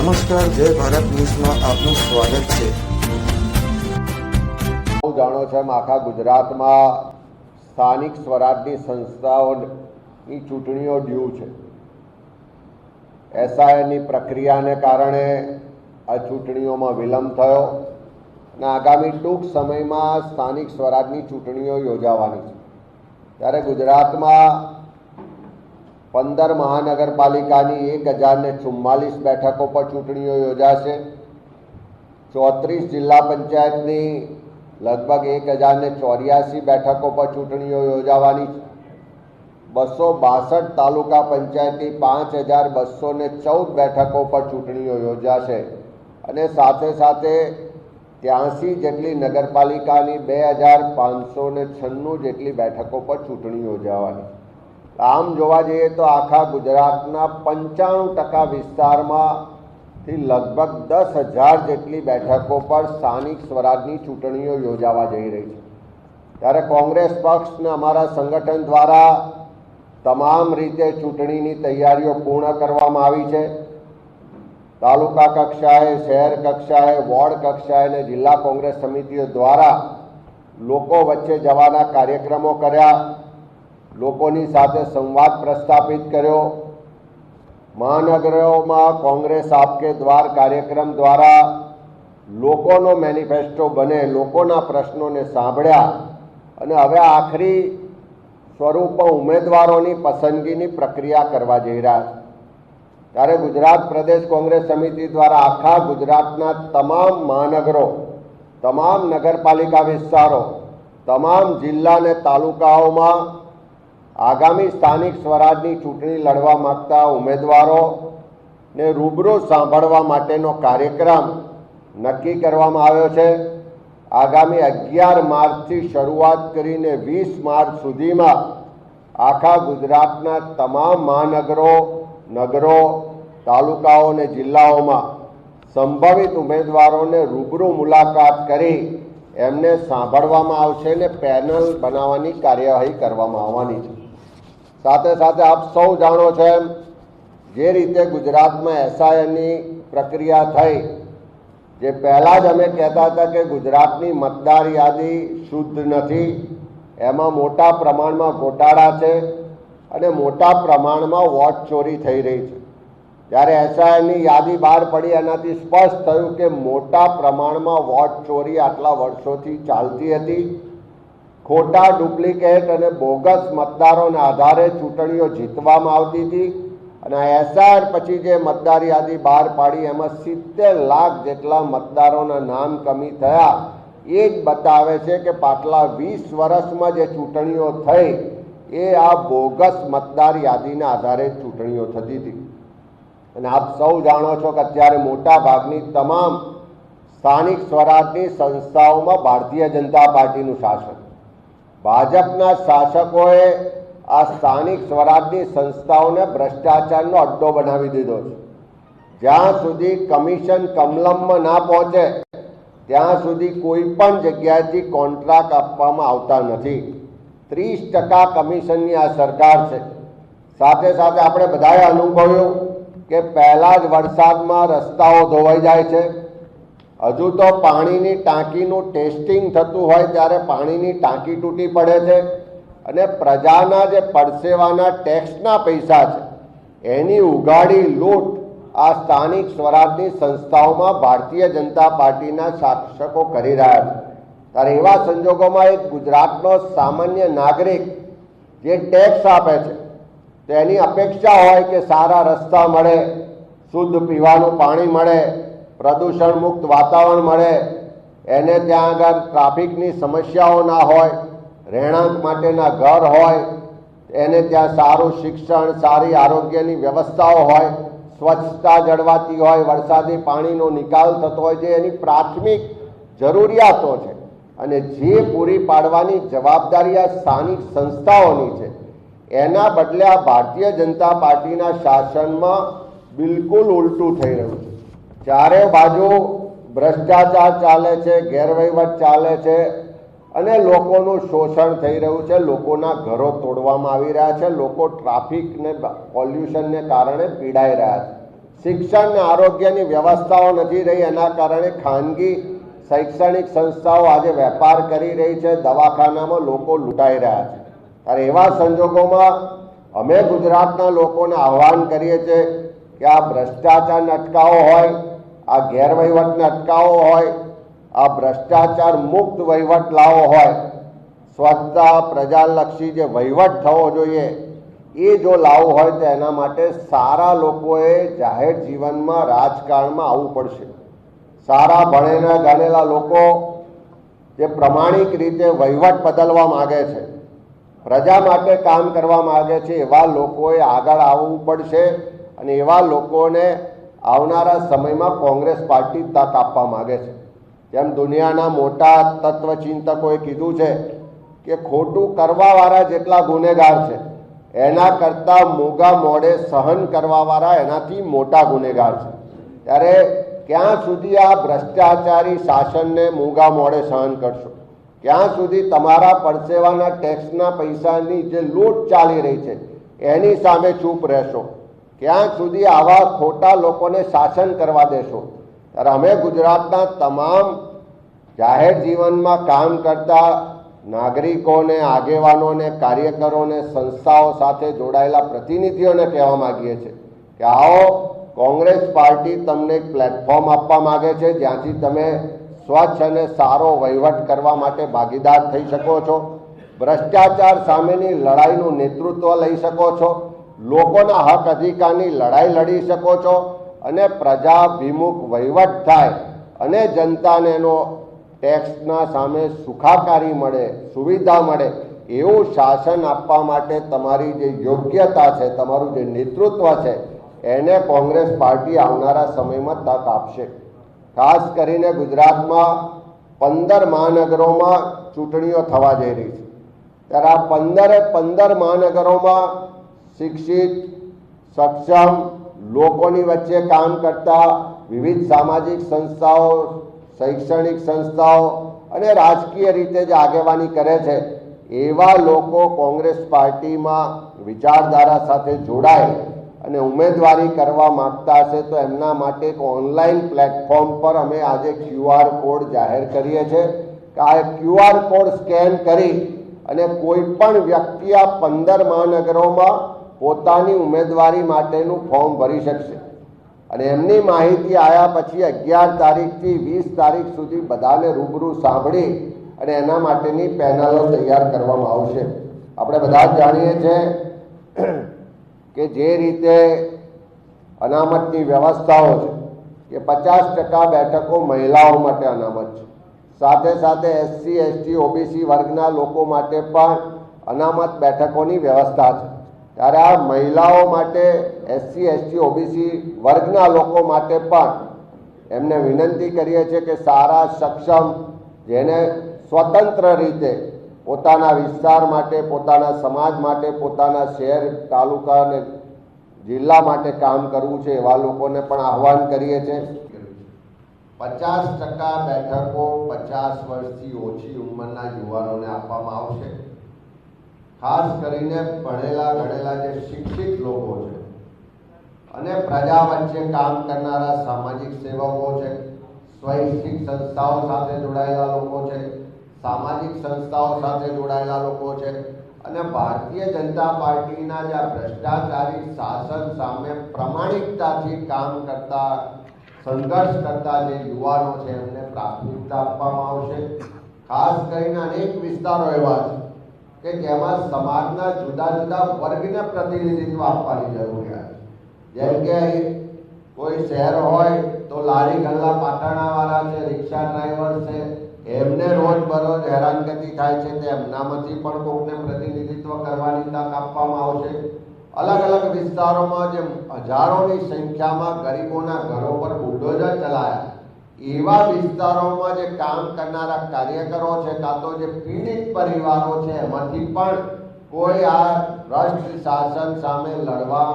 નમસ્કાર, જય ભારત ન્યૂઝમાં આપનું સ્વાગત છે। જાણો છો આખા ગુજરાતમાં સ્થાનિક સ્વરાજની સંસ્થાઓની ચૂંટણીઓ ડ્યુ છે। એસઆઈની પ્રક્રિયાને કારણે આ ચૂંટણીઓમાં વિલંબ થયો અને આગામી ટૂંક સમયમાં સ્થાનિક સ્વરાજની ચૂંટણીઓ યોજાવાની છે। ત્યારે ગુજરાતમાં 15 મહાનગરપાલિકાની 1044 બેઠકો પર ચૂંટણીઓ યોજાશે। 34 જિલ્લા પંચાયતની લગભગ 1084 બેઠકો પર ચૂંટણીઓ યોજાવાની છે। 262 તાલુકા પંચાયતની 5214 બેઠકો પર ચૂંટણીઓ યોજાશે અને સાથે સાથે 83 જેટલી નગરપાલિકાની 2596 જેટલી બેઠકો પર ચૂંટણી યોજાવાની। આમ જોવા જઈએ તો આખા ગુજરાતના 95% વિસ્તારમાંથી લગભગ 10,000 જેટલી બેઠકો પર સ્થાનિક સ્વરાજની ચૂંટણીઓ યોજાવા જઈ રહી છે। ત્યારે કોંગ્રેસ પક્ષને અમારા સંગઠન દ્વારા તમામ રીતે ચૂંટણીની તૈયારીઓ પૂર્ણ કરવામાં આવી છે। તાલુકા કક્ષાએ, શહેર કક્ષાએ, વોર્ડ કક્ષાએ અને જિલ્લા કોંગ્રેસ સમિતિઓ દ્વારા લોકો વચ્ચે જવાના કાર્યક્રમો કર્યા, લોકોની સાથે સંવાદ પ્રસ્થાપિત કર્યો। મહાનગરોમાં કોંગ્રેસ આપકે દ્વાર કાર્યક્રમ દ્વારા લોકોનો મેનિફેસ્ટો બને, લોકોના પ્રશ્નોને સાંભળ્યા અને હવે આખરી સ્વરૂપમાં ઉમેદવારોની પસંદગીની પ્રક્રિયા કરવા જઈ રહ્યા છે। ત્યારે ગુજરાત પ્રદેશ કોંગ્રેસ સમિતિ દ્વારા આખા ગુજરાતના તમામ મહાનગરો, તમામ નગરપાલિકા વિસ્તારો, તમામ જિલ્લા અને તાલુકાઓમાં આગામી સ્થાનિક સ્વરાજની ચૂંટણી લડવા માગતા ઉમેદવારોને રૂબરૂ સાંભળવા માટેનો કાર્યક્રમ નક્કી કરવામાં આવ્યો છે। આગામી 11 માર્ચથી શરૂઆત કરીને 20 માર્ચ સુધીમાં આખા ગુજરાતના તમામ મહાનગરો, નગરો, તાલુકાઓ અને જિલ્લાઓમાં સંભવિત ઉમેદવારોને રૂબરૂ મુલાકાત કરી એમને સાંભળવામાં આવશે અને પેનલ બનાવવાની કાર્યવાહી કરવામાં આવવાની છે। સાથે સાથે આપ સૌ જાણો છો એમ જે રીતે ગુજરાતમાં એસઆઈની પ્રક્રિયા થઈ, જે પહેલાં જ અમે કહેતા હતા કે ગુજરાતની મતદાર યાદી શુદ્ધ નથી, એમાં મોટા પ્રમાણમાં ગોટાળા છે અને મોટા પ્રમાણમાં વોટ ચોરી થઈ રહી છે। જ્યારે એસઆઈની યાદી બહાર પડી એનાથી સ્પષ્ટ થયું કે મોટા પ્રમાણમાં વોટ ચોરી આટલા વર્ષોથી ચાલતી હતી। ખોટા, ડુપ્લિકેટ અને બોગસ મતદારોના આધારે ચૂંટણીઓ જીતવામાં આવતી હતી અને એસઆઈ પછી જે મતદાર યાદી બહાર પાડી એમાં 70 લાખ જેટલા મતદારોના નામ કમી થયા। એ જ બતાવે છે કે પાછલા 20 વર્ષમાં જે ચૂંટણીઓ થઈ એ આ બોગસ મતદાર યાદીના આધારે ચૂંટણીઓ થતી હતી। અને આપ સૌ જાણો છો કે અત્યારે મોટા ભાગની તમામ સ્થાનિક સ્વરાજની સંસ્થાઓમાં ભારતીય જનતા પાર્ટીનું શાસન, ભાજપના શાસકોએ આ સ્થાનિક સ્વરાજની સંસ્થાઓને ભ્રષ્ટાચારનો અડ્ડો બનાવી દીધો છે। જ્યાં સુધી કમિશન કમલમમાં ના પહોંચે ત્યાં સુધી કોઈ પણ જગ્યાએથી કોન્ટ્રાક્ટ આપવામાં આવતા નથી। 30% કમિશનની આ સરકાર છે। સાથે સાથે આપણે બધાએ અનુભવ્યું કે પહેલા જ વરસાદમાં રસ્તાઓ ધોવાઈ જાય છે। હજુ તો પાણીની ટાંકીનું ટેસ્ટિંગ થતું હોય ત્યારે પાણીની ટાંકી તૂટી પડે છે અને પ્રજાના જે પરસેવાના ટેક્સના પૈસા છે એની ઉઘાડી લૂંટ આ સ્થાનિક સ્વરાજની સંસ્થાઓમાં ભારતીય જનતા પાર્ટીના શાસકો કરી રહ્યા છે। ત્યારે એવા સંજોગોમાં એક ગુજરાતનો સામાન્ય નાગરિક જે ટેક્સ આપે છે તેની અપેક્ષા હોય કે સારા રસ્તા મળે, શુદ્ધ પીવાનું પાણી મળે, પ્રદૂષણ મુક્ત વાતાવરણ મળે, એને ત્યાં આગળ ટ્રાફિકની સમસ્યાઓ ના હોય, રહેણાંક માટેના ઘર હોય, એને ત્યાં સારું શિક્ષણ, સારી આરોગ્યની વ્યવસ્થાઓ હોય, સ્વચ્છતા જળવાતી હોય, વરસાદી પાણીનો નિકાલ થતો હોય, જે એની પ્રાથમિક જરૂરિયાતો છે અને જે પૂરી પાડવાની જવાબદારી આ સ્થાનિક સંસ્થાઓની છે, એના બદલે આ ભારતીય જનતા પાર્ટીના શાસનમાં બિલકુલ ઉલટું થઈ રહ્યું છે। ચારે બાજુ ભ્રષ્ટાચાર ચાલે છે, ગેરવહીવટ ચાલે છે અને લોકોનું શોષણ થઈ રહ્યું છે। લોકોના ઘરો તોડવામાં આવી રહ્યા છે, લોકો ટ્રાફિક ને પોલ્યુશનને કારણે પીડાઈ રહ્યા છે। શિક્ષણ અને આરોગ્યની વ્યવસ્થાઓ નથી રહી, એના કારણે ખાનગી શૈક્ષણિક સંસ્થાઓ આજે વેપાર કરી રહી છે, દવાખાનામાં લોકો લૂંટાઈ રહ્યા છે। ત્યારે એવા સંજોગોમાં અમે ગુજરાતના લોકોને આહ્વાન કરીએ છીએ કે આ ભ્રષ્ટાચારને અટકાવો હોય, આ ગેરવહીવટને અટકાવો હોય, આ ભ્રષ્ટાચાર મુક્ત વહીવટ લાવવો હોય, સ્વચ્છતા પ્રજાલક્ષી જે વહીવટ થવો જોઈએ એ જો લાવવું હોય તો એના માટે સારા લોકોએ જાહેર જીવનમાં રાજકારણમાં આવવું પડશે। સારા ભણેલા ગણેલા લોકો જે પ્રમાણિક રીતે વહીવટ બદલવા માગે છે, પ્રજા માટે કામ કરવા માગે છે, એવા લોકોએ આગળ આવવું પડશે અને એવા લોકોને આવનારા સમયમાં કોંગ્રેસ પાર્ટી તક આપવા માગે છે। જેમ દુનિયાના મોટા તત્વચિંતકોએ કીધું છે કે ખોટું કરવાવાળા જેટલા ગુનેગાર છે એના કરતાં મોંઘા મોડે સહન કરવાવાળા એનાથી મોટા ગુનેગાર છે। ત્યારે ક્યાં સુધી આ ભ્રષ્ટાચારી શાસનને મોંઘા મોડે સહન કરશો? ક્યાં સુધી તમારા પરસેવાના ટેક્સના પૈસાની જે લૂંટ ચાલી રહી છે એની સામે ચૂપ રહેશો? ક્યાં સુધી આવા ખોટા લોકોને શાસન કરવા દેશો? ત્યારે અમે ગુજરાતના તમામ જાહેર જીવનમાં કામ કરતા નાગરિકોને, આગેવાનોને, કાર્યકરોને, સંસ્થાઓ સાથે જોડાયેલા પ્રતિનિધિઓને કહેવા માગીએ છીએ કે આવો, કોંગ્રેસ પાર્ટી તમને એક પ્લેટફોર્મ આપવા માગે છે જ્યાંથી તમે સ્વચ્છ અને સારો વહીવટ કરવા માટે ભાગીદાર થઈ શકો છો, ભ્રષ્ટાચાર સામેની લડાઈનું નેતૃત્વ લઈ શકો છો, લોકોના હક અધિકારની લડાઈ લડી શકો છો અને પ્રજાભિમુખ વહીવટ થાય અને જનતાને એનો ટેક્સના સામે સુખાકારી મળે, સુવિધા મળે, એવું શાસન આપવા માટે તમારી જે યોગ્યતા છે, તમારું જે નેતૃત્વ છે એને કોંગ્રેસ પાર્ટી આવનારા સમયમાં તક આપશે। ખાસ કરીને ગુજરાતમાં 15 મહાનગરોમાં ચૂંટણીઓ થવા જઈ રહી છે। ત્યારે આ 15 મહાનગરોમાં શિક્ષિત, સક્ષમ લોકોની વચ્ચે કામ કરતા વિવિધ સામાજિક સંસ્થાઓ, શૈક્ષણિક સંસ્થાઓ અને રાજકીય રીતે જે આગેવાની કરે છે એવા લોકો કોંગ્રેસ પાર્ટીમાં વિચારધારા સાથે જોડાય અને ઉમેદવારી કરવા માંગતા હશે તો એમના માટે એક ઓનલાઈન પ્લેટફોર્મ પર અમે આજે QR કોડ જાહેર કરીએ છીએ કે આ QR કોડ સ્કેન કરી અને કોઈ પણ વ્યક્તિ આ 15 મહાનગરોમાં પોતાની ઉમેદવારી માટેનું ફોર્મ ભરી શકશે અને એમની માહિતી આવ્યા પછી 11 તારીખથી 20 તારીખ સુધી બધાને રૂબરૂ સાંભળી અને એના માટેની પેનલો તૈયાર કરવામાં આવશે। આપણે બધા જ જાણીએ છીએ કે જે રીતે અનામતની વ્યવસ્થાઓ છે કે 50% બેઠકો મહિલાઓ માટે અનામત છે, સાથે સાથે SC, ST, OBC વર્ગના લોકો માટે પણ અનામત બેઠકોની વ્યવસ્થા છે। ત્યારે આ મહિલાઓ માટે, SC, ST, OBC વર્ગના લોકો માટે પણ એમને વિનંતી કરીએ છીએ કે સારા, સક્ષમ, જેને સ્વતંત્ર રીતે પોતાના વિસ્તાર માટે, પોતાના સમાજ માટે, પોતાના શહેર, તાલુકા અને જિલ્લા માટે કામ કરવું છે એવા લોકોને પણ આહ્વાન કરીએ છીએ। 50% બેઠકો 50 વર્ષથી ઓછી ઉંમરના યુવાનોને આપવામાં આવશે। ખાસ કરીને ભણેલા ગણેલા જે શિક્ષિત લોકો છે અને પ્રજા વચ્ચે કામ કરનારા સામાજિક સેવકો છે, સ્વૈચ્છિક સંસ્થાઓ સાથે જોડાયેલા લોકો છે, સામાજિક સંસ્થાઓ સાથે જોડાયેલા લોકો છે અને ભારતીય જનતા પાર્ટીના જે ભ્રષ્ટાચારી શાસન સામે પ્રમાણિકતાથી કામ કરતા, સંઘર્ષ કરતા જે યુવાનો છે એમને પ્રાથમિકતા આપવામાં આવશે। ખાસ કરીને અનેક વિસ્તારો એવા છે કે જેમાં સમાજના જુદા જુદા વર્ગને પ્રતિનિધિત્વ આપવાની જરૂરિયાત છે। જેમ કે કોઈ શહેર હોય તો લારી ગલ્લા પાટણાવાળા છે, રિક્ષા ડ્રાઈવર છે, એમને રોજબરોજ હેરાનગતિ થાય છે, તે એમનામાંથી પણ કોઈને પ્રતિનિધિત્વ કરવાની તક આપવામાં આવશે। અલગ અલગ વિસ્તારોમાં જે હજારોની સંખ્યામાં ગરીબોના ઘરો પર બુલડોઝર ચલાયા એવા વિસ્તારોમાં જે કામ કરનારા કાર્યકરો છે, કાં તો જે પીડિત પરિવારો છે, એમાંથી પણ કોઈ આ ભ્રષ્ટ શાસન સામે લડવા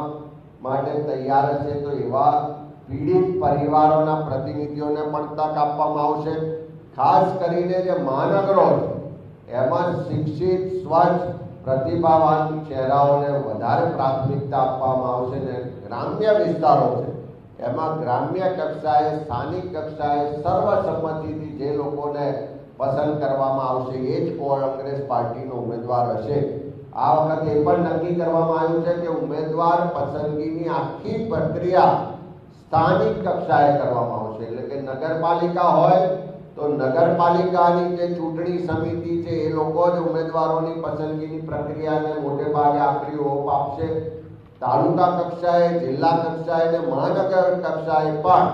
માટે તૈયાર હશે તો એવા પીડિત પરિવારોના પ્રતિનિધિઓને પણ તક આપવામાં આવશે। ખાસ કરીને જે મહાનગરો છે એમાં શિક્ષિત, સ્વચ્છ, પ્રતિભાવાન ચહેરાઓને વધારે પ્રાથમિકતા આપવામાં આવશે ને ગ્રામ્ય વિસ્તારો છે એમાં ગ્રામ્ય કક્ષાએ, સ્થાનિક કક્ષાએ સર્વસંમતિથી જે લોકોને પસંદ કરવામાં આવશે એ જ કોંગ્રેસ પાર્ટીનો ઉમેદવાર હશે. આ વખતે એ પણ નક્કી કરવામાં આવ્યું છે કે ઉમેદવાર પસંદગીની આખી પ્રક્રિયા સ્થાનિક કક્ષાએ કરવામાં આવશે. એટલે કે નગરપાલિકા હોય તો નગરપાલિકાની જે ચૂંટણી સમિતિ છે એ લોકો જ ઉમેદવારોની પસંદગીની પ્રક્રિયાને મોટે ભાગે આખરી ઓપ આપશે. તાલુકા કક્ષાએ, જિલ્લા કક્ષાએ અને મહાનગર કક્ષાએ પણ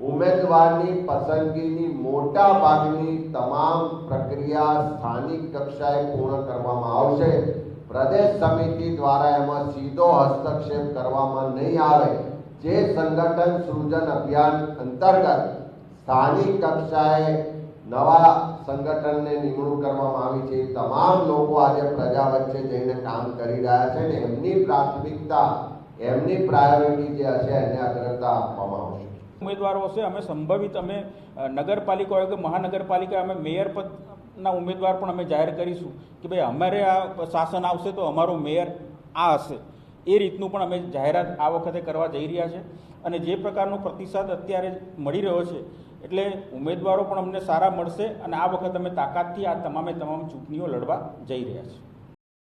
ઉમેદવારની પસંદગીની મોટા ભાગની તમામ પ્રક્રિયા સ્થાનિક કક્ષાએ પૂર્ણ કરવામાં આવશે. પ્રદેશ સમિતિ દ્વારા એમાં સીધો હસ્તક્ષેપ કરવામાં નહીં આવે. જે સંગઠન સૃજન અભિયાન અંતર્ગત સ્થાનિક કક્ષાએ નવા સંગઠનને નિમણૂક કરવામાં આવી છે, તમામ લોકો આજે પ્રજા વચ્ચે જઈને કામ કરી રહ્યા છે ને એમની પ્રાથમિકતા, એમની પ્રાયોરિટી જે હશે એને અગ્રતા આપવામાં આવશે. ઉમેદવારો હશે, અમે સંભવિત અમે નગરપાલિકા હોય કે મહાનગરપાલિકા અમે મેયર પદના ઉમેદવાર પણ અમે જાહેર કરીશું કે ભાઈ અમારે આ શાસન આવશે તો અમારો મેયર આ હશે. એ રીતનું પણ અમે જાહેરાત આ વખતે કરવા જઈ રહ્યા છે અને જે પ્રકારનો પ્રતિસાદ અત્યારે મળી રહ્યો છે એટલે ઉમેદવારો પણ અમને સારા મળશે અને આ વખતે અમે તાકાતથી આ તમામ ચૂંટણીઓ લડવા જઈ રહ્યા છીએ.